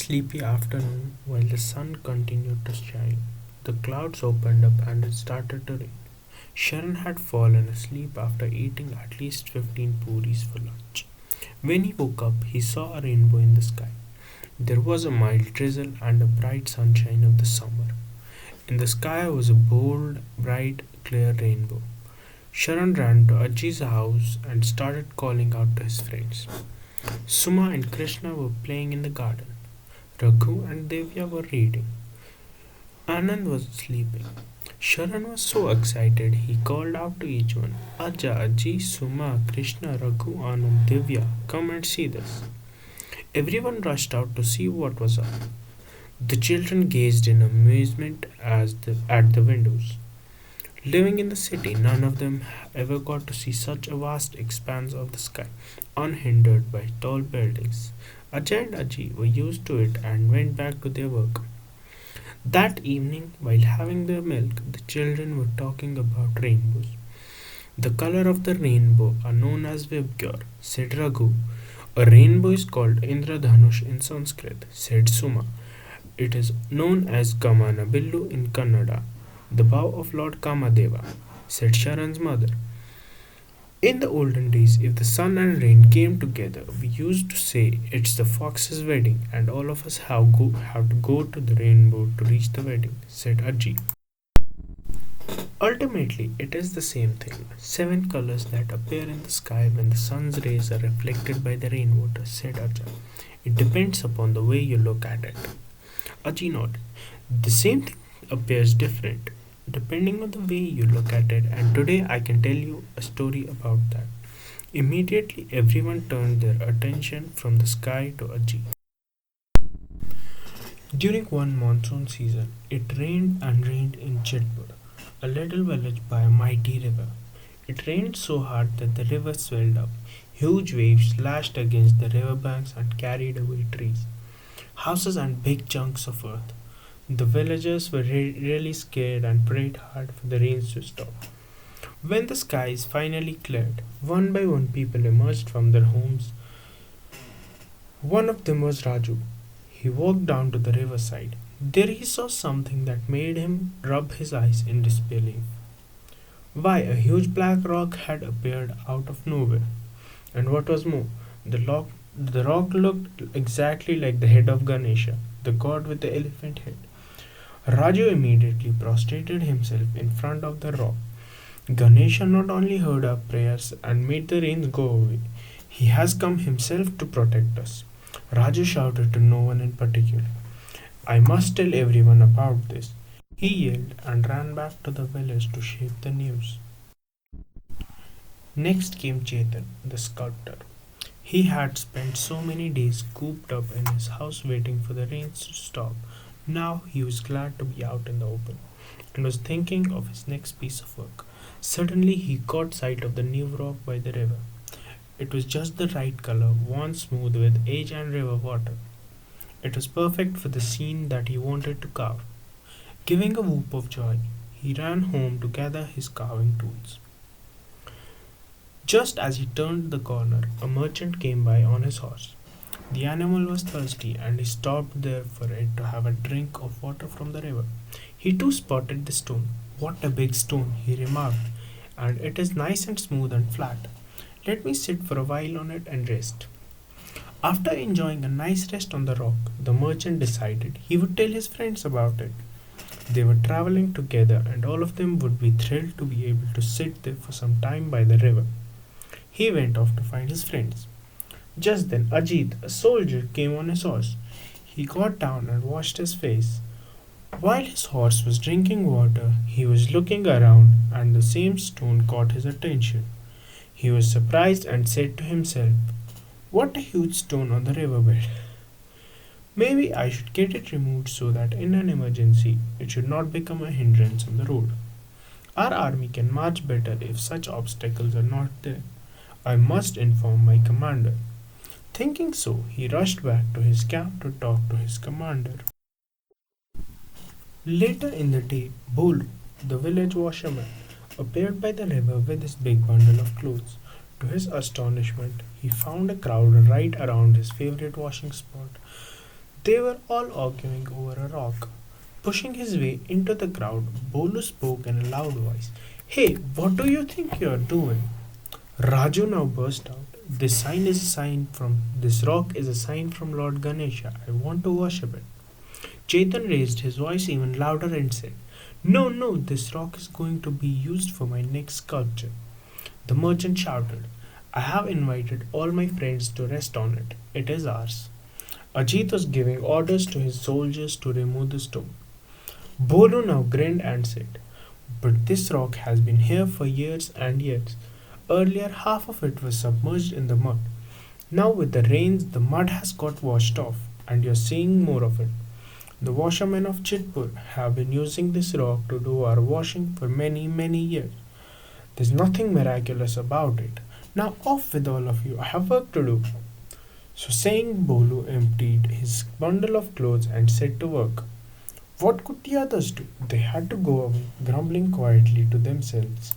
sleepy afternoon, while the sun continued to shine, the clouds opened up and it started to rain. Sharon had fallen asleep after eating at least 15 puris for lunch. When he woke up, he saw a rainbow in the sky. There was a mild drizzle and a bright sunshine of the summer. In the sky was a bold, bright, clear rainbow. Sharon ran to Ajji's house and started calling out to his friends. Suma and Krishna were playing in the garden. Raghu and Devya were reading. Anand was sleeping. Sharan was so excited he called out to each one, Aja, Ajji, Suma, Krishna, Raghu, Anand, Divya, come and see this. Everyone rushed out to see what was up. The children gazed in amazement at the windows. Living in the city, none of them ever got to see such a vast expanse of the sky, unhindered by tall buildings. Ajay and Ajji were used to it and went back to their work. That evening, while having their milk, the children were talking about rainbows. The color of the rainbow are known as Vibgyor, said Raghu. A rainbow is called Indradhanush in Sanskrit, said Suma. It is known as Kamanabillu in Kannada, the bow of Lord Kamadeva, said Sharan's mother. In the olden days, if the sun and rain came together, we used to say it's the fox's wedding, and all of us have to go to the rainbow to reach the wedding, said Ajji. Ultimately, it is the same thing. Seven colors that appear in the sky when the sun's rays are reflected by the rainwater, said Ajay. It depends upon the way you look at it. Ajji nodded. The same thing appears different depending on the way you look at it, and today I can tell you a story about that. Immediately, everyone turned their attention from the sky to Ajji. During one monsoon season, it rained and rained in Chitpur, a little village by a mighty river. It rained so hard that the river swelled up. Huge waves lashed against the riverbanks and carried away trees, houses, and big chunks of earth. The villagers were really scared and prayed hard for the rains to stop. When the skies finally cleared, one by one people emerged from their homes. One of them was Raju. He walked down to the riverside. There he saw something that made him rub his eyes in disbelief. Why, a huge black rock had appeared out of nowhere. And what was more, the rock looked exactly like the head of Ganesha, the god with the elephant head. Raju immediately prostrated himself in front of the rock. Ganesha not only heard our prayers and made the rains go away, he has come himself to protect us. Raju shouted to no one in particular. I must tell everyone about this. He yelled and ran back to the village to share the news. Next came Chetan, the sculptor. He had spent so many days cooped up in his house waiting for the rains to stop. Now he was glad to be out in the open and was thinking of his next piece of work. Suddenly he caught sight of the new rock by the river. It was just the right color, worn smooth with age and river water. It was perfect for the scene that he wanted to carve. Giving a whoop of joy, he ran home to gather his carving tools. Just as he turned the corner, a merchant came by on his horse. The animal was thirsty and he stopped there for it to have a drink of water from the river. He too spotted the stone. What a big stone, he remarked, and it is nice and smooth and flat. Let me sit for a while on it and rest. After enjoying a nice rest on the rock, the merchant decided he would tell his friends about it. They were traveling together and all of them would be thrilled to be able to sit there for some time by the river. He went off to find his friends. Just then Ajit, a soldier, came on his horse. He got down and washed his face. While his horse was drinking water, he was looking around and the same stone caught his attention. He was surprised and said to himself, What a huge stone on the riverbed! Maybe I should get it removed so that in an emergency it should not become a hindrance on the road. Our army can march better if such obstacles are not there. I must inform my commander. Thinking so, he rushed back to his camp to talk to his commander. Later in the day, Bolu, the village washerman, appeared by the river with his big bundle of clothes. To his astonishment, he found a crowd right around his favorite washing spot. They were all arguing over a rock. Pushing his way into the crowd, Bolu spoke in a loud voice. Hey, what do you think you're doing? Raju now burst out. This rock is a sign from Lord Ganesha. I want to worship it. Chetan raised his voice even louder and said, No, no, this rock is going to be used for my next sculpture. The merchant shouted, I have invited all my friends to rest on it. It is ours. Ajit was giving orders to his soldiers to remove the stone. Bolu now grinned and said, But this rock has been here for years and years. Earlier, half of it was submerged in the mud. Now, with the rains, the mud has got washed off, and you're seeing more of it. The washermen of Chitpur have been using this rock to do our washing for many, many years. There's nothing miraculous about it. Now, off with all of you. I have work to do. So saying, Bolu emptied his bundle of clothes and set to work. What could the others do? They had to go away, grumbling quietly to themselves.